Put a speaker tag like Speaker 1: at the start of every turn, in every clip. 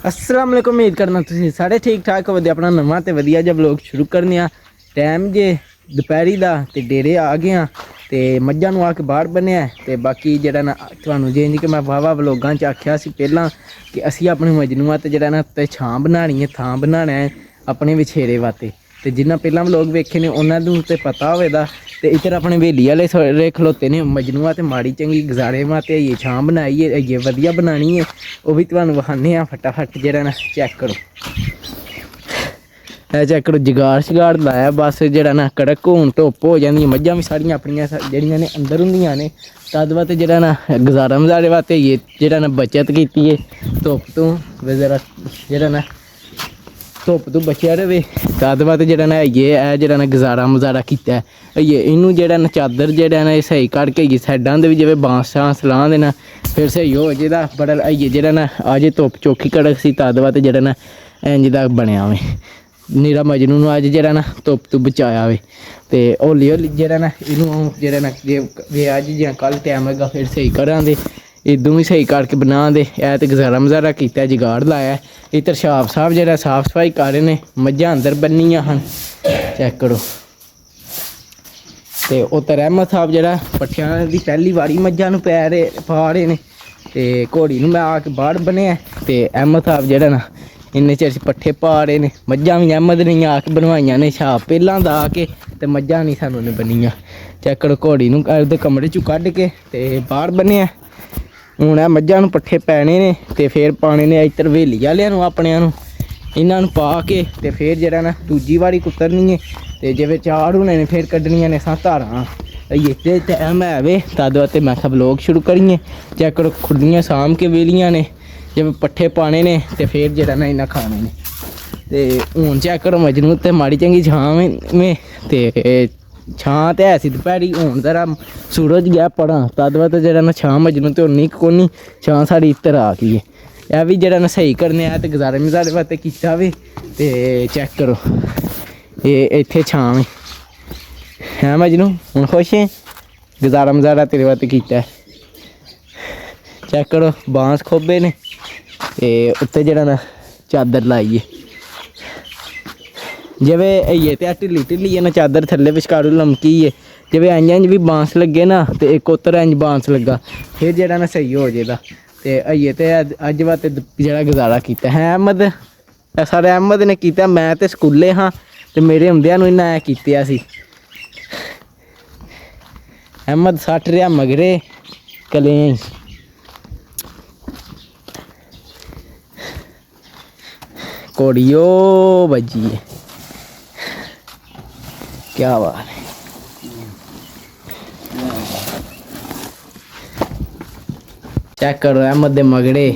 Speaker 1: अस्सलाम वालेकुम। उम्मीद करना तुसीं सारे ठीक ठाक होवो। अपना नवां ते वधिया जिहा व्लॉग शुरू करने आ। टाइम जे दपैह्री दा ते डेरे आ गए आं ते मज्झां नूं आके बाहर बन्नेआ ते बाकी जेह्ड़ा ना तुहानूं जि'यां कि मैं वाह व्लॉगां च आखेआ सी पैह्लां कि असीं अपनी मजनूआ ते जेह्ड़ा ना ते छां बनानी है, थां बनाना है अपने विछेरे वास्ते। ते जिन्ना पैह्लां व्लॉग वेखे ने उन्हां नूं ते पता होवेगा। ते इधर अपने हवेली आह्ले सारे खलोते ने मजनूआ ते माड़ी चंगी गुजारे वास्ते आइयै छां बनाई है, आइयै वधिया बनानी है। ओह् भी तुहानूं वखाने आं फटाफट जेह्ड़ा ना चेक करो। चेक करो जगाड़ शगाड़ लाया बस जेह्ड़ा ना कड़क हून धुप्प हो जांदी मज्झां भी साढ़ियां अपनियां जेह्ड़ियां ने अंदर होंदियां ने तद वास्ते जेह्ड़ा ना गुजारा मजारे वास्ते आइयै जेह्ड़ा ना बचत कीती है धुप्प तो जरा जेह्ड़ा ना धुप्प तो बचेआ रवे तद वास्ते जेह्ड़ा ना आइयै जेह्ड़ा ना गुजारा मजारा कीता है। आइयै इनू जेह्ड़ा ना चादर जेह्ड़ा ना स्हेई कड़के आइयै साइडां दे भी जिवें बांस शांस लां दे ना फिर स्हेई हो जेह्दा बड़ा आइयै जेह्ड़ा ना अज धुप्प चौखी कड़क सी तद वास्ते जेह्ड़ा ना इंज दा बनेआ वे नीरा मजनू नूं अज जेह्ड़ा ना धुप्प तो बचाया वे। ते हौली हौली जेह्ड़ा ना इनू जेह्ड़ा ना जे अज जां कल टैम लग्गा फिर स्हेई करां दे इदों भी स्हेई करके बनां दे। ते गुजारा मजारा कीता जुगाड़ लाया। इधर छाप साहब जेह्ड़ा साफ सफाई कर रहे ने मज्झां अंदर बन्नियां हन चेक करो। ते उधर अहमद साहब जेह्ड़ा पट्ठियां दी पैह्ली बारी मज्झां नूं पा रहे ने ते घोड़ी नूं मैं आके बाहर बन्नेआ ते अहमद साहब जेह्ड़ा ना इन्ने चिर पट्ठे पा रहे ने मज्झां भी अहमद ने आके बनवाइयां ने छाप पैह्लां दा आके ते मज्झां नहीं सानूं ने बन्नियां। चेक करो घोड़ी नूं ओहदे कमरे चों कड्ढ के ते बाहर बन्नेआ। हून एह मज्झां नूं पट्ठे पैने ने ते फिर पाने ने इधर हवेली आह्लेआं नूं अपणिआं नूं इन्हां नूं पा के ते फिर जेह्ड़ा ना दूजी बारी कुतरनी है ते जिवें चार होने ने फिर कड्ढनियां ने असां धारां। इत्थे टैम है वे तद वास्ते मैं आखेआ व्लॉग शुरू करिए। चेक करो खुरलियां साम के वेलियां ने जिवें पट्ठे पाने ने ते फिर जेह्ड़ा ना इन्हां खाने ने। ते हून चेक करो मजनू ते माड़ी चंगी छां में ते छां ते है सी दपैह्री हून जरा सूरज गेआ पड़ां तद वास्ते जेह्ड़ा ना छां मजनू ते उन्नी कोनी छां साढ़ी इधर आ गई है। एह भी जेह्ड़ा ना स्हेई करने आया ते गुजारे मजारे वास्ते कीता वे। ते चेक करो एह् इत्थे छां वे हैं मजनू हुण खुश ऐ गुजारा मजारा तेरे वास्ते कीता है। चेक करो बांस खोबे ने ते उत्ते जेह्ड़ा ना चादर लाई है जिवें आइयै ते ढिल्ली ढिल्ली है ना चादर थल्ले विचकारू लमकी है जिवें इंज भी बांस लग्गे ना ते इक उधर इंज बांस लग्गा फिर जेह्ड़ा ना स्हेई हो जेदा। ते आइयै ते अज्ज वास्ते जेह्ड़ा गुजारा कीता है अहमद साढ़े अहमद ने कीता। मैं ते स्कूले हाँ ते मेरे हुंदिआं नूं इन्नै कीता सी। अहमद सट्ठ रेहा मगरे कलें घोड़ी ओ बज्जी है क्या बात है। चेक करो अहमद दे मगड़े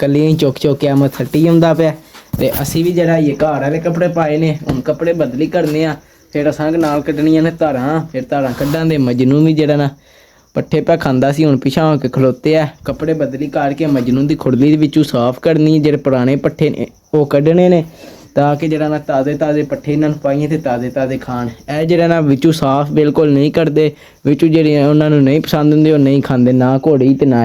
Speaker 1: कलियां चुक चुक के अहमद सट्टी औंदा पिया। ते असीं भी जेह्ड़ा आइयै घर आह्ले कपड़े पाए ने हुण कपड़े बदली करने आं फिर असां नाल कड्ढनियां ने धारां फिर धारां कड्ढां दे मजनू भी जेह्ड़ा ना पट्ठे पै खांदा सी हुण पिच्छां हो के खलोते ऐ। कपड़े बदली करके मजनू दी खुरली विचों साफ करनी जेह्ड़े पुराने पट्ठे ने ओह् कड्ढने ने ताकि जेह्ड़ा ना ताज़े ताज़े पट्ठे इन्हां नूं पाइए ते ताज़े ताज़े खान। एह जेह्ड़ा ना विचों साफ बिल्कुल नहीं करदे विचों जेह्ड़ियां उन्हां नूं नहीं पसंद होंदी ओह् नहीं खांदे ना घोड़ी ते ना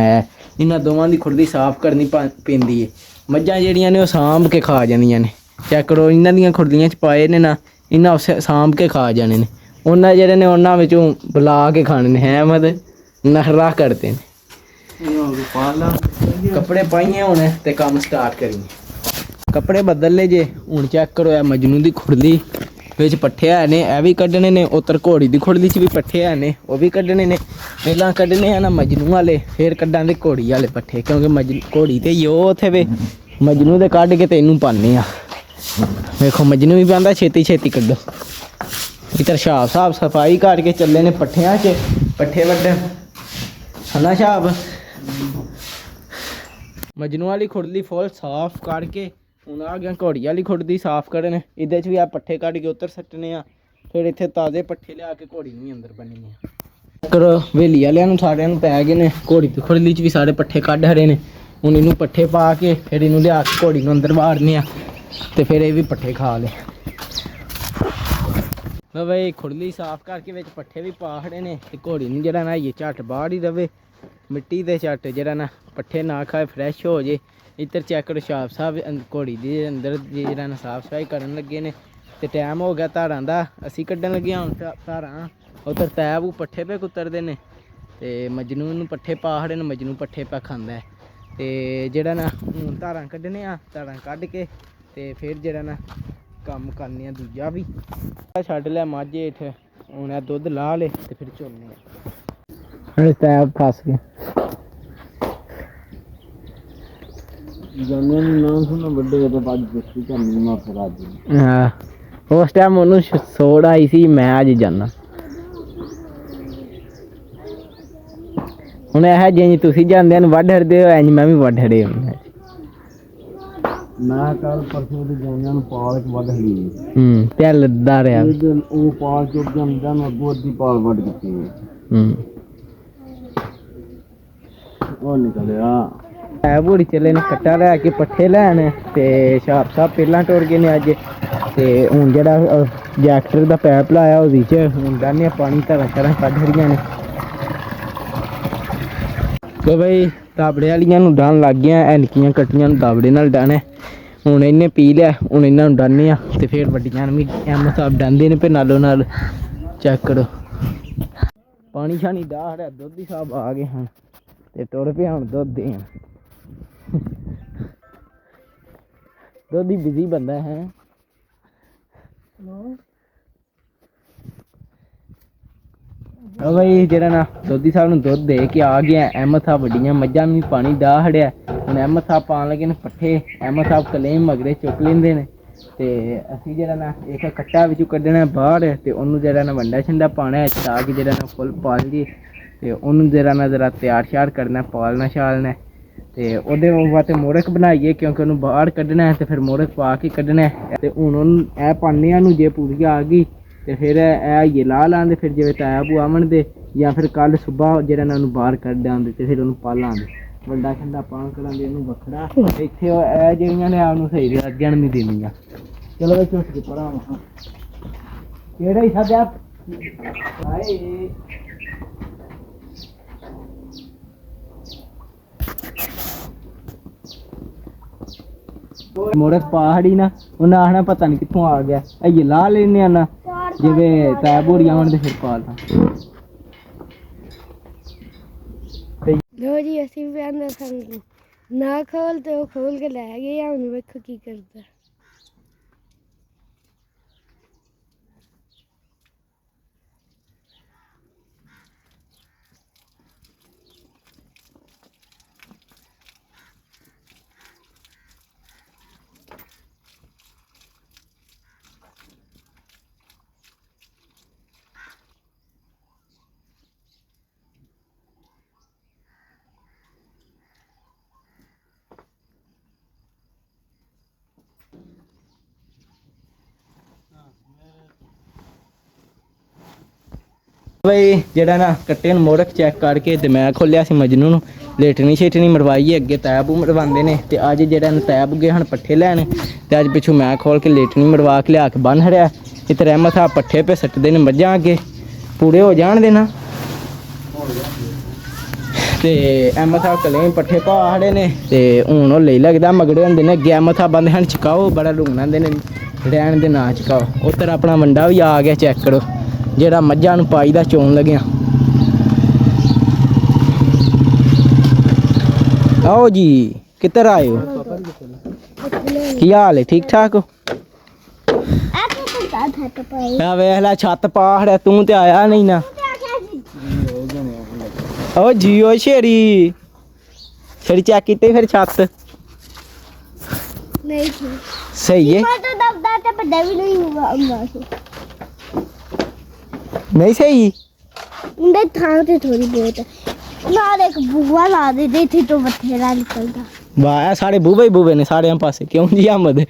Speaker 1: इन्हां दोवां दी खुरली साफ करनी पैंदी है। मज्झां जेह्ड़ियां ने ओह् सांभ के खा जांदियां ने। चेक करो इन्हां दियां खुरलियां च पाए ने ना इन्हां सांभ के खा जाने ने। उन्हां जेह्ड़े ने उन्हां विचों बुला के खाने ने हैं अहमद नखरा करदे ने। कपड़े पाइए हुण ते कम्म स्टार्ट करिए। कपड़े बदल ले जे हुण चेक करो ए मजनू दी खुरली विच पट्ठे है ने एह भी कड्ढने ने उधर घोड़ी दी खुरली च भी पट्ठे है ने ओह् भी कड्ढने ने। पैह्लां कड्ढने आ ना मजनू आह्ले फिर कड्ढां दे घोड़ी आह्ले पट्ठे क्योंकि घोड़ी ते ओह् उत्थे वे मजनू दे कड्ढ के ते इनू पान्ने आं। वेखो मजनू भी पांदा छेती छेती कड्ढो। इधर शाप साहब सफाई करके चले ने पट्ठियां च पट्ठे वड्डन है ना शाप। मजनू आह्ली खुरली फुल साफ करके हुण आ गया घोड़ी आह्ली खुरली साफ करन। इहदे च भी आ पट्ठे कड्ढ के उधर सट्टने आ फिर इत्थे ताज़े पट्ठे लिया के घोड़ी नूं अंदर बन्नने आ। करो हवेली आह्लेआं नूं सारेआं नूं पै गए ने घोड़ी दी खुरली च भी सारे पट्ठे कड्ढ हरे ने। हुण इनू पट्ठे पा के फिर इनू लिया के घोड़ी नूं अंदर बाड़ने आ ते फिर एह भी पट्ठे खा ले। लो भाई खुरली साफ करके विच पट्ठे भी पा खड़े ने ते घोड़ी नूं जेह्ड़ा ना आइयै झट बाड़ ही रवे मिट्टी दे झट जेह्ड़ा ना पट्ठे ना खाए फ्रैश हो जे ਇੱਧਰ ਚੈੱਕ ਕਰੋ ਛਾਪ ਸਾਹਿਬ ਘੋੜੀ ਦੇ ਅੰਦਰ ਜਿਹੜਾ ਨਾ ਸਾਫ਼ ਸਫਾਈ ਕਰਨ ਲੱਗੇ ਨੇ ਤੇ ਟਾਈਮ ਹੋ ਗਿਆ ਧਾਰਾਂ ਦਾ। ਅਸੀਂ ਕੱਢਣ ਲੱਗੇ ਹੁਣ ਧਾਰਾਂ। ਉੱਧਰ ਤੈਬ ਪੱਠੇ ਪੇ ਕੁੱਤਰਦੇ ਨੇ ਤੇ ਮਜਨੂ ਨੂੰ ਪੱਠੇ ਪਾ ਖੜੇ ਨੇ। ਮਜਨੂ ਪੱਠੇ ਪਾ ਖਾਂਦਾ ਹੈ ਤੇ ਜਿਹੜਾ ਨਾ ਹੁਣ ਧਾਰਾਂ ਕੱਢਣੇ ਆ। ਧਾਰਾਂ ਕੱਢ ਕੇ ਤੇ ਫਿਰ ਜਿਹੜਾ ਨਾ ਕੰਮ ਕਰਨੇ ਆ ਦੂਜਾ ਵੀ। ਛੱਡ ਲਿਆ ਮੱਝ ਹੇਠ, ਹੁਣ ਇਹ ਦੁੱਧ ਲਾ ਲੇ ਤੇ ਫਿਰ ਚੋਨੇ ਆ। ਹੁਣ ਤੈਬ ਫਸ ਗਿਆ।
Speaker 2: ਜਾਨੇ ਨੂੰ ਨਾਮ ਸੁਣਾ ਵੱਡੇ ਵੱਡੇ ਬਾਜ ਬਸਤੀ ਕਰਨੀ ਮਾ ਫਿਰ ਅੱਜ।
Speaker 1: ਹਾਂ ਉਸ ਟਾਈਮ ਉਹਨੂੰ ਸੋੜ ਆਈ ਸੀ, ਮੈਂ ਅੱਜ ਜਾਣਾ। ਹੁਣ ਇਹ ਜਿਵੇਂ ਤੁਸੀਂ ਜਾਂਦੇ ਹਨ ਵੱਢ ਹੜਦੇ ਹੋ, ਇੰਝ ਮੈਂ ਵੀ ਵੱਢ ਹੜੇ ਹੁੰਦਾ।
Speaker 2: ਮੈਂ ਕੱਲ ਪਰਸੋਂ ਦੇ ਜਾਨਿਆਂ ਨੂੰ ਪਾਲ ਕੇ ਵੱਢ ਲਈ।
Speaker 1: ਤੇ ਲੱਦਾ ਰਿਹਾ
Speaker 2: ਉਹ ਪਾਲ ਚੁੱਕ ਜਾਂਦਾ ਨਾ ਅੱਗੋਂ ਅੱਧੀ ਪਾਲ ਵੱਢ ਦਿੱਤੀ। ਉਹ ਨਿਕਲਿਆ ਐ
Speaker 1: ਬੂੜੀ ਚੱਲੇ ਨੇ ਕੱਟਾ ਲੈ ਕੇ ਪੱਠੇ ਲੈਣ ਤੇ ਛਾਪ ਸਾਹਿਬ ਪਹਿਲਾਂ ਟੁਰ ਗਏ ਨੇ ਅੱਜ। ਤੇ ਹੁਣ ਜਿਹੜਾ ਜੈਕਟਰ ਦਾ ਪੈਪ ਲਾਇਆ ਉਹਦੇ 'ਚ ਹੁਣ ਡਾਹਨੇ ਪਾਣੀ ਧਾਰਾਂ ਧਾਰਾਂ ਕੱਢ ਰਹੀਆਂ ਨੇ। ਤੇ ਬਈ ਦਾਬੜੇ ਵਾਲੀਆਂ ਨੂੰ ਡਾਹਣ ਲੱਗ ਗਿਆ। ਐਨਕੀਆਂ ਕੱਟੀਆਂ ਨੂੰ ਦਾਬੜੇ ਨਾਲ ਡਾਹਣਾ। ਹੁਣ ਇਹਨੇ ਪੀ ਲਿਆ, ਹੁਣ ਇਹਨਾਂ ਨੂੰ ਡਾਹਨੇ ਆ ਤੇ ਫਿਰ ਵੱਡੀਆਂ ਨੂੰ ਵੀ ਐਮ ਸਾਹਿਬ ਡਾਹਦੇ ਨੇ। ਫਿਰ ਨਾਲੋਂ ਨਾਲ ਚੈੱਕ ਕਰੋ ਪਾਣੀ ਛਾਣੀ ਡਾਹ ਹੜਿਆ। ਦੁੱਧ ਹੀ ਸਾਹਿਬ ਆ ਗਏ ਹਨ ਤੇ ਟੁਰ ਪਿਆ ਹੁਣ ਦੁੱਧ ਦੇਣ। ਦੁੱਧ ਹੀ ਬਿਜ਼ੀ ਬੰਦਾ ਹੈ। ਬਈ ਜਿਹੜਾ ਨਾ ਦੋਧੀ ਸਾਹਿਬ ਨੂੰ ਦੁੱਧ ਦੇ ਕੇ ਆ ਗਿਆ। ਅਹਿਮਦ ਸਾਹਿਬ ਵੱਡੀਆਂ ਮੱਝਾਂ ਨੂੰ ਵੀ ਪਾਣੀ ਡਾਹ ਹੜਿਆ। ਹੁਣ ਅਹਿਮਦ ਸਾਹਿਬ ਪਾਉਣ ਲੱਗੇ ਨੇ ਪੱਠੇ। ਅਹਿਮਦ ਸਾਹਿਬ ਕਲੇਮ ਮਗਰੇ ਚੁੱਕ ਲੈਂਦੇ ਨੇ ਤੇ ਅਸੀਂ ਜਿਹੜਾ ਨਾ ਇੱਕ ਕੱਟਾ ਵਿੱਚੋਂ ਕੱਢਣਾ ਬਾਹਰ ਤੇ ਉਹਨੂੰ ਜਿਹੜਾ ਨਾ ਵੰਡਾ ਛੰਡਾ ਪਾਉਣਾ ਤਾਂ ਕਿ ਜਿਹੜਾ ਨਾ ਫੁੱਲ ਪਾਲ ਜੀ ਤੇ ਉਹਨੂੰ ਜਿਹੜਾ ਨਾ ਜ਼ਰਾ ਤਿਆਰ ਸ਼ਿਆਰ ਕਰਨਾ, ਪਾਲਣਾ ਛਾਲਣਾ ਤੇ ਉਹਦੇ ਵਾਸਤੇ ਮੋੜਕ ਬਣਾਈਏ ਕਿਉਂਕਿ ਉਹਨੂੰ ਬਾਹਰ ਕੱਢਣਾ ਤੇ ਫਿਰ ਮੋੜਕ ਪਾ ਕੇ ਕੱਢਣਾ। ਤੇ ਹੁਣ ਉਹਨੂੰ ਇਹ ਪਾਉਂਦੇ ਨੂੰ ਜੇ ਪੂਰੀ ਆ ਗਈ ਤੇ ਫਿਰ ਇਹ ਲਾ ਲਾਂਦੇ। ਫਿਰ ਜਿਵੇਂ ਤਾਇਆ ਭੂਆ ਆਵਣ ਦੇ ਜਾਂ ਫਿਰ ਕੱਲ੍ਹ ਸੁਬਾਹ ਜਿਹੜਾ ਨਾ ਉਹਨੂੰ ਬਾਹਰ ਕੱਢ ਆਉਂਦੇ ਤੇ ਫਿਰ ਉਹਨੂੰ ਪਾਲਾਂਗੇ। ਵੱਡਾ ਛੰਡਾ ਪਾਣ ਕਰਾਂਗੇ ਇਹਨੂੰ ਵੱਖਰਾ। ਇੱਥੇ ਇਹ ਜਿਹੜੀਆਂ ਨੇ ਆਪ ਨੂੰ ਸਹੀ ਰੱਜਣ ਨਹੀਂ ਦੇਣੀਆਂ। ਚਲੋ ਬਈ ਚੁੱਕ ਕੇ ਪਰਾਂ ਕਿਹੜਾ ਹੀ ਸਾਡਾ ਹਾਏ ਮੋੜਕ ਪਹਾੜੀ ਨਾ ਉਹਨਾਂ ਆਖਣਾ ਪਤਾ ਨਹੀਂ ਕਿੱਥੋਂ ਆ ਗਿਆ। ਇਹ ਲਾ ਲੈਨੇ ਆ ਨਾ ਜਿਵੇਂ ਤੈ ਬੋਰੀਆਂ ਆਉਣ ਤੇ ਫਿਰ ਪਾ ਲਾ।
Speaker 3: ਲੋ ਜੀ ਅਸੀਂ ਵੀ ਆਂਦਾ ਸੰਗ ਨਾ ਖੋਲ ਤੇ ਉਹ ਖੋਲ ਕੇ ਲੈ ਗਏ ਆ। ਹੁਣ ਵੇਖੋ ਕੀ ਕਰਦਾ।
Speaker 1: ਬਈ ਜਿਹੜਾ ਨਾ ਕੱਟੇ ਨੂੰ ਮੋੜਕ ਚੈੱਕ ਕਰਕੇ ਤੇ ਮੈਂ ਖੋਲਿਆ ਸੀ ਮਜਨੂ ਨੂੰ। ਲੇਟਣੀ ਸ਼ੇਟਣੀ ਮਰਵਾਈਏ, ਅੱਗੇ ਤੈਬੂ ਮਰਵਾਉਂਦੇ ਨੇ ਤੇ ਅੱਜ ਜਿਹੜਾ ਨਾ ਤੈਬ ਗਏ ਹਨ ਪੱਠੇ ਲੈਣ ਤੇ ਅੱਜ ਪਿੱਛੋਂ ਮੈਂ ਖੋਲ ਕੇ ਲੇਟਣੀ ਮਰਵਾ ਕੇ ਲਿਆ ਕੇ ਬੰਨ ਹੜਿਆ। ਇੱਥੇ ਰਹਿਮਤ ਸਾਹਿਬ ਪੱਠੇ ਪੇ ਸੱਟਦੇ ਨੇ ਮੱਝਾਂ ਅੱਗੇ ਪੂਰੇ ਹੋ ਜਾਣ ਦੇਣਾ ਤੇ ਅਹਿਮਦ ਸਾਹਿਬ ਕਲੇ ਪੱਠੇ ਪਾ ਹੜੇ ਨੇ ਤੇ ਹੁਣ ਉਹ ਲਈ ਲੱਗਦਾ ਮਗੜੇ ਹੁੰਦੇ ਨੇ। ਅੱਗੇ ਅਹਿਮਦ ਸਾਹਿਬ ਬੰਦੇ ਹਨ ਚਕਾਓ ਬੜਾ ਲੂਣਾਂਦੇ ਨੇ ਰਹਿਣ ਦੇ ਨਾ ਚਕਾਓ। ਉੱਧਰ ਆਪਣਾ ਵੰਡਾ ਵੀ ਆ ਗਿਆ ਚੈੱਕ ਕਰੋ ਜਿਹੜਾ ਮੱਝਾਂ ਨੂੰ ਪਾਈ ਦਾ ਚੋਣ ਲੱਗਿਆ। ਆਓ ਜੀ ਕਿੱਧਰ ਆਏ ਹੋ? ਕੀ ਹਾਲ ਹੈ? ਠੀਕ ਠਾਕ ਹੋ? ਆ ਵੇਖ ਲੈ ਛੱਤ ਪਾੜ ਤੂੰ ਤੇ ਆਇਆ ਨਹੀਂ ਨਾ। ਓ ਜੀਓ ਸ਼ੇਰੀ ਸ਼ੇਰੀ ਚੈੱਕ ਕੀਤੇ ਫਿਰ ਛੱਤ
Speaker 3: ਨਹੀਂ
Speaker 1: ਸਹੀ ਹੈ ਨਹੀਂ ਸਹੀ
Speaker 3: ਉਹਦੇ ਥਾਂ ਤੇ ਥੋੜੀ ਬਹੁਤ ਨਾਲ ਇੱਕ ਬੂਆ ਲਾ ਦੇ ਇੱਥੇ ਤੋਂ ਬਥੇਰਾ ਨਿਕਲਦਾ।
Speaker 1: ਵਾਹ ਸਾਡੇ ਬੂਬੇ ਬੂਬੇ ਨੇ ਸਾਰਿਆਂ ਪਾਸੇ ਕਿਉਂ ਜੀ ਅਹਿਮਦ
Speaker 3: ਆਏ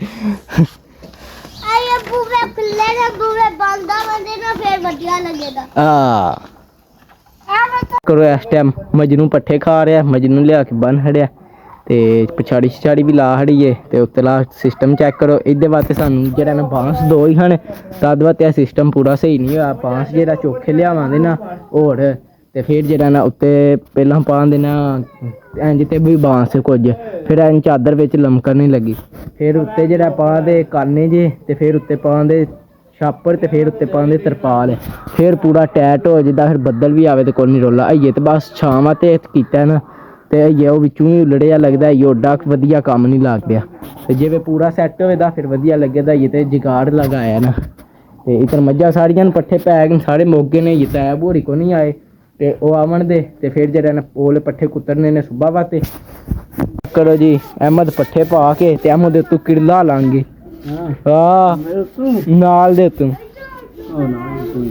Speaker 3: ਬੂਬੇ ਖੁੱਲੇ ਨੇ ਬੂਬੇ ਬੰਦਾ ਬੰਦੇ ਨਾ ਫੇਰ ਵਧੀਆ ਲੱਗੇਗਾ।
Speaker 1: ਆ ਕਰੋ ਇਸ ਟਾਈਮ ਮਜਨੂ ਪੱਠੇ ਖਾ ਰਿਹਾ। ਮਜਨੂ ਲਿਆ ਕੇ ਬੰਨ ਹੜਿਆ ਤੇ ਪਛਾੜੀ ਛਾੜੀ ਵੀ ਲਾ ਹੜੀਏ ਤੇ ਉੱਤਲਾ ਸਿਸਟਮ ਚੈੱਕ ਕਰੋ। ਇਹਦੇ ਵਾਸਤੇ ਸਾਨੂੰ ਜਿਹੜਾ ਨਾ ਬਾਂਸ ਦੋ ਹੀ ਹਨ ਤਦ ਵਾਸਤੇ ਇਹ ਸਿਸਟਮ ਪੂਰਾ ਸਹੀ ਨਹੀਂ ਹੋਇਆ। ਬਾਂਸ ਜਿਹੜਾ ਚੋਖੇ ਲਿਆਵਾਂਗੇ ਨਾ ਹੋਰ ਤੇ ਫਿਰ ਜਿਹੜਾ ਨਾ ਉੱਤੇ ਪਹਿਲਾਂ ਪਾ ਦੇਣਾ ਇੰਜ ਤੇ ਵੀ ਬਾਂਸ ਕੁਝ, ਫਿਰ ਇੰਜ ਚਾਦਰ ਵਿੱਚ ਲਮਕਣ ਨਹੀਂ ਲੱਗੀ। ਫਿਰ ਉੱਤੇ ਜਿਹੜਾ ਪਾ ਦੇ ਕਾਨੇ ਜੇ, ਤੇ ਫਿਰ ਉੱਤੇ ਪਾ ਦੇ ਛਾਪਰ, ਤੇ ਫਿਰ ਉੱਤੇ ਪਾ ਦੇ ਤਰਪਾਲ। ਫਿਰ ਪੂਰਾ ਟੈਟ ਹੋ ਜਿੱਦਾਂ, ਫਿਰ ਬੱਦਲ ਵੀ ਆਵੇ ਤੇ ਕੋਈ ਨਹੀਂ ਰੋਲਾ। ਅਈਏ ਤੇ ਬਸ ਛਾਵਾਂ ਤੇ ਕੀਤਾ ਨਾ, ਤੇ ਅਈਏ ਉਹ ਵਿੱਚੋਂ ਹੀ ਉਲੜਿਆ ਲੱਗਦਾ, ਅਈਏ ਓਡਾ ਵਧੀਆ ਕੰਮ ਨਹੀਂ ਲੱਗਦਾ। ਤੇ ਜਿਵੇਂ ਪੂਰਾ ਸੈੱਟ ਹੋਵੇ ਤਾਂ ਫਿਰ ਵਧੀਆ ਲੱਗਦਾ। ਅਈਏ ਤੇ ਜਗਾੜ ਲਗਾਇਆ ਨਾ, ਤੇ ਇਧਰ ਮੱਝਾਂ ਸਾਰੀਆਂ ਨੂੰ ਪੱਠੇ ਪੈ ਗਏ, ਸਾਰੇ ਮੋਗੇ ਨੇ। ਅਈਏ ਤੈਬ ਹੋਰੀ ਕੋ ਨਹੀਂ ਆਏ, ਤੇ ਉਹ ਆਵਣ ਦੇ ਤੇ ਫਿਰ ਜਿਹੜਾ ਨਾ ਉਹਲੇ ਪੱਠੇ ਕੁੱਤਰਨੇ ਨੇ ਸੁਬਾ ਵਾਸਤੇ। ਕਰੋ ਜੀ ਅਹਿਮਦ ਪੱਠੇ ਪਾ ਕੇ ਤੇ ਅਹਿਮਦ ਦੇ ਉੱਤੋਂ ਕਿਰਲਾ ਲਾਂਗੇ ਨਾਲ ਦੇ ਉੱਤੋਂ।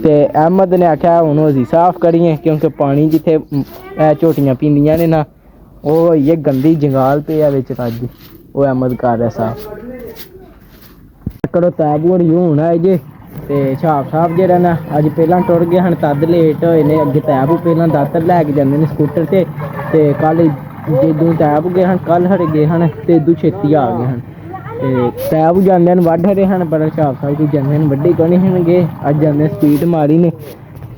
Speaker 1: ਤੇ ਅਹਿਮਦ ਨੇ ਆਖਿਆ ਹੁਣ ਅਸੀਂ ਸਾਫ਼ ਕਰੀਏ, ਕਿਉਂਕਿ ਪਾਣੀ ਜਿੱਥੇ ਇਹ ਝੋਟੀਆਂ ਪੀਂਦੀਆਂ ਨੇ ਨਾ, ਉਹ ਇਹ ਗੰਦੀ ਜੰਗਾਲ ਪਿਆ ਵਿੱਚ ਰੱਜ, ਉਹ ਅਹਿਮਦ ਕਰ ਰਿਹਾ ਸਾਫ਼। ਕਰੋ ਤੈਬ ਹੋਰੀ ਹੁਣ ਆਏ ਜੇ, ਤੇ ਛਾਪ ਸਾਹਿਬ ਜਿਹੜਾ ਨਾ ਅੱਜ ਪਹਿਲਾਂ ਟੁਰ ਗਏ ਹਨ, ਤਦ ਲੇਟ ਹੋਏ ਨੇ। ਅੱਗੇ ਤੈਬ ਪਹਿਲਾਂ ਦਾਤਰ ਲੈ ਕੇ ਜਾਂਦੇ ਨੇ ਸਕੂਟਰ ਤੇ ਕੱਲ ਜਦੋਂ ਤੈਬ ਗਏ ਹਨ, ਕੱਲ ਹਰੇ ਗਏ ਹਨ, ਤੇ ਇਦੋਂ ਛੇਤੀ ਆ ਗਏ ਹਨ। ਤੇ ਤੈਬ ਜਾਂਦਿਆਂ ਨੂੰ ਵੱਢ ਹਰੇ ਹਨ, ਪਰ ਛਾਪ ਸਾਹਿਬ ਕੋਈ ਜਾਂਦਿਆਂ ਨੂੰ ਵੱਢੀ ਕੋ ਨਹੀਂ ਹਨ ਗਏ। ਅੱਜ ਜਾਂਦੇ ਸਪੀਡ ਮਾਰੀ ਨੇ,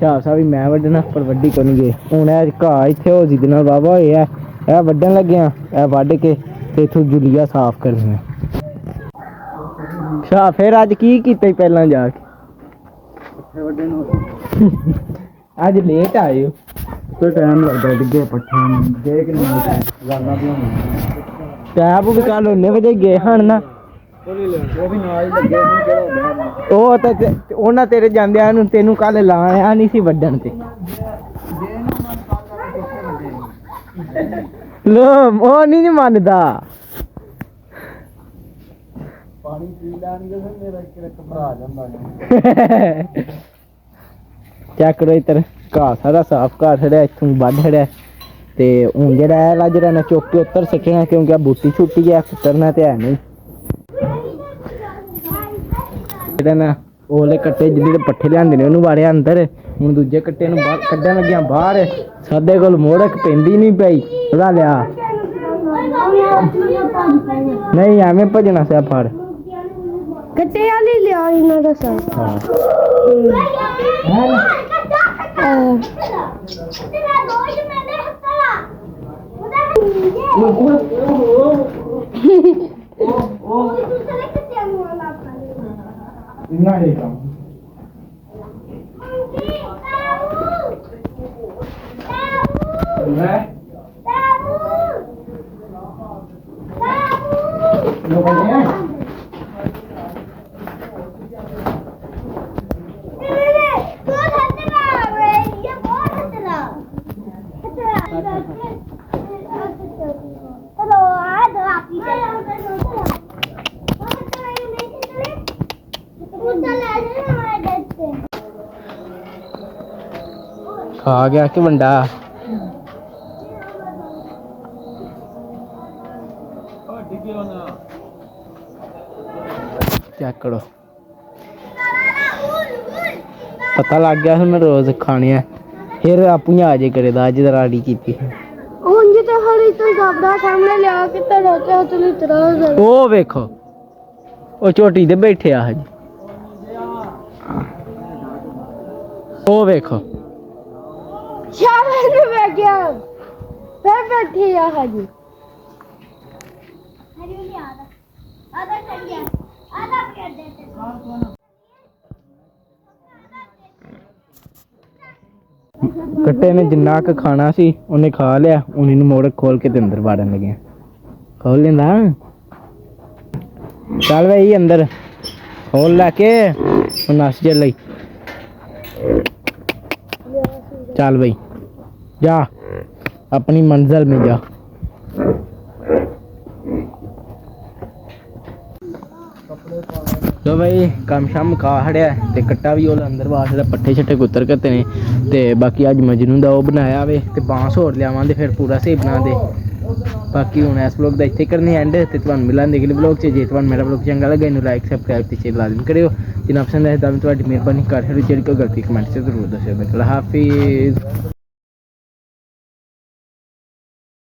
Speaker 1: ਛਾਪ ਸਾਹਿਬ ਵੀ ਮੈਂ ਵੱਢਣਾ ਪਰ ਵੱਢੀ ਕੋ ਨਹੀਂ ਗਏ। ਹੁਣ ਇਹ ਘਾਹ ਇੱਥੇ ਹੋ ਜਿਹਦੇ ਨਾਲ ਵਾਹਵਾ ਹੋਏ ਆ, ਇਹ ਵੱਢਣ ਲੱਗਿਆ, ਇਹ ਵੱਢ ਕੇ ਤੇ ਇੱਥੋਂ ਜੁਲੀਆ ਸਾਫ਼ ਕਰਨੀ ਹੈ। ਅੱਛਾ ਫਿਰ ਅੱਜ ਕੀ ਕੀਤਾ ਪਹਿਲਾਂ ਜਾ ਕੇ? ਅੱਜ ਲੇਟ ਆਏ ਹੋ
Speaker 2: ਤੇ ਟਾਈਮ ਲੱਗਦਾ ਡਿੱਗੇ ਪੱਠਿਆਂ ਨੂੰ, ਦੇਖ ਨਹੀਂ ਗਾਲਾਂ ਵੀ ਹੋਣੀਆਂ।
Speaker 1: ਟੈਬ ਵੀ ਕੱਲ ਉਨੇ ਵਜੇ ਗਏ ਹਨ ਨਾ,
Speaker 2: ਉਹ ਵੀ ਨਾਲ ਹੀ ਲੱਗੇ ਨੇ, ਕਿਹੜਾ
Speaker 1: ਉਹ ਤਾਂ ਉਹਨਾਂ ਤੇਰੇ ਜਾਂਦਿਆਂ ਨੂੰ ਤੈਨੂੰ ਕੱਲ ਲਾਇਆ ਨਹੀਂ ਸੀ ਵੱਢਣ ਤੇ। ਲੋ ਉਹ ਨਹੀਂ ਮੰਨਦਾ।
Speaker 2: ਪਾਣੀ ਪੀ ਲੈਣਗੇ ਫਿਰ ਮੇਰਾ ਇੱਕ ਭਰਾ ਜਾਂਦਾ।
Speaker 1: ਚੈੱਕ ਕਰੋ ਇੱਧਰ ਘਾਹ ਸਾਰਾ ਸਾਫ਼ ਕਰ ਛੜਿਆ, ਇੱਥੋਂ ਵੱਢ ਛੜਿਆ। ਤੇ ਹੁਣ ਜਿਹੜਾ ਇਹ ਜਿਹੜਾ ਨਾ ਚੁੱਕ ਕੇ ਉੱਤਰ ਸਕਿਆ, ਕਿਉਂਕਿ ਆ ਬੂਟੀ ਛੁੱਟੀ ਹੈ, ਉਤਰਨਾ ਤੇ ਹੈ ਨਹੀਂ। ਜਿਹੜਾ ਨਾ ਉਹਲੇ ਕੱਟੇ ਜਿਹਦੇ ਪੱਠੇ ਲਿਆਂਦੇ ਨੇ ਉਹਨੂੰ ਵਾੜਿਆ ਅੰਦਰ। ਹੁਣ ਦੂਜੇ ਕੱਟੇ ਨੂੰ ਬਾਹਰ ਕੱਢਣ ਲੱਗਿਆ ਬਾਹਰ, ਸਾਡੇ ਕੋਲ ਮੋੜਕ ਪੈਂਦੀ ਨਹੀਂ ਪਈ, ਉਹਦਾ ਲਿਆ ਨਹੀਂ ਐਵੇਂ ਭਜਣਾ ਸਿਆ ਫੜ
Speaker 3: ਕੱਟੇ ਵਾਲੀ ਲਿਆ ਇਹਨਾਂ ਦਾ ਸਾਥ।
Speaker 1: ਖਾ ਗਿਆ ਕਿ ਵੰਡਾ? ਚੈੱਕ ਕਰੋ, ਪਤਾ ਲੱਗ ਗਿਆ ਹੁਣ ਮੈਂ ਰੋਜ਼ ਖਾਣੇ ਆ। ਫਿਰ ਆਪੂ ਆ ਜੇ ਕਰੇਦਾ ਅੱਜ ਰਾੜੀ ਕੀਤੀ।
Speaker 3: ਉਂਝ ਤੇ ਹਰੀ ਤੋਂ ਗਾਬੜਾ ਸਾਹਮਣੇ ਲਿਆ ਕੇ ਤੜਾ ਕੇ ਉਤਲੀ ਤਰ੍ਹਾਂ।
Speaker 1: ਉਹ ਵੇਖੋ ਉਹ ਝੋਟੀ ਤੇ ਬੈਠਿਆ ਹਜੇ, ਉਹ ਵੇਖੋ
Speaker 3: ਸ਼ਾਮੇ ਨੂੰ ਬੈ ਗਿਆ, ਫਿਰ ਬੈਠੀ ਆ ਹਜੀ। ਕੱਟੇ ਨੇ ਜਿੰਨਾ ਕੁ ਖਾਣਾ ਸੀ ਉਹਨੇ ਖਾ ਲਿਆ। ਹੁਣ ਇਹਨੂੰ ਮੋੜ ਖੋਲ ਕੇ ਤੇ ਅੰਦਰ ਵਾੜਨ ਲੱਗਿਆ। ਖੋਲ ਲੈਂਦਾ, ਚੱਲ ਬਈ ਅੰਦਰ ਖੋਲ ਲੈ ਕੇ ਨਸ ਜੇ ਲਈ। चल भाई जा अपनी मंजिल में जा। तो भाई कम शाम खा हड़िया ते कट्टा भी ओला अंदर बाहर छड़ा पट्ठे छट्टे कुतर करते ने ते बाकी अज मजनू दा ओह बनाया वे ते बांस होर लियावांगे फिर पूरा स्हेई बना दे। बाकी हुण इस ब्लॉग दा इत्थे करने एंड ते तुहानूं मिलांगे अगले ब्लॉग च। जे तुहानूं मेरा ब्लॉग चंगा लगे इनूं लाइक सबसक्राइब ते शेयर लाजमी करियो। जिन्ना पसंद आए तां तुहाडी मेहरबानी कर छड़ो, जेह्ड़ी कोई गलती कमेंट च जरूर दस्सियो। अल्लाह हाफिज़।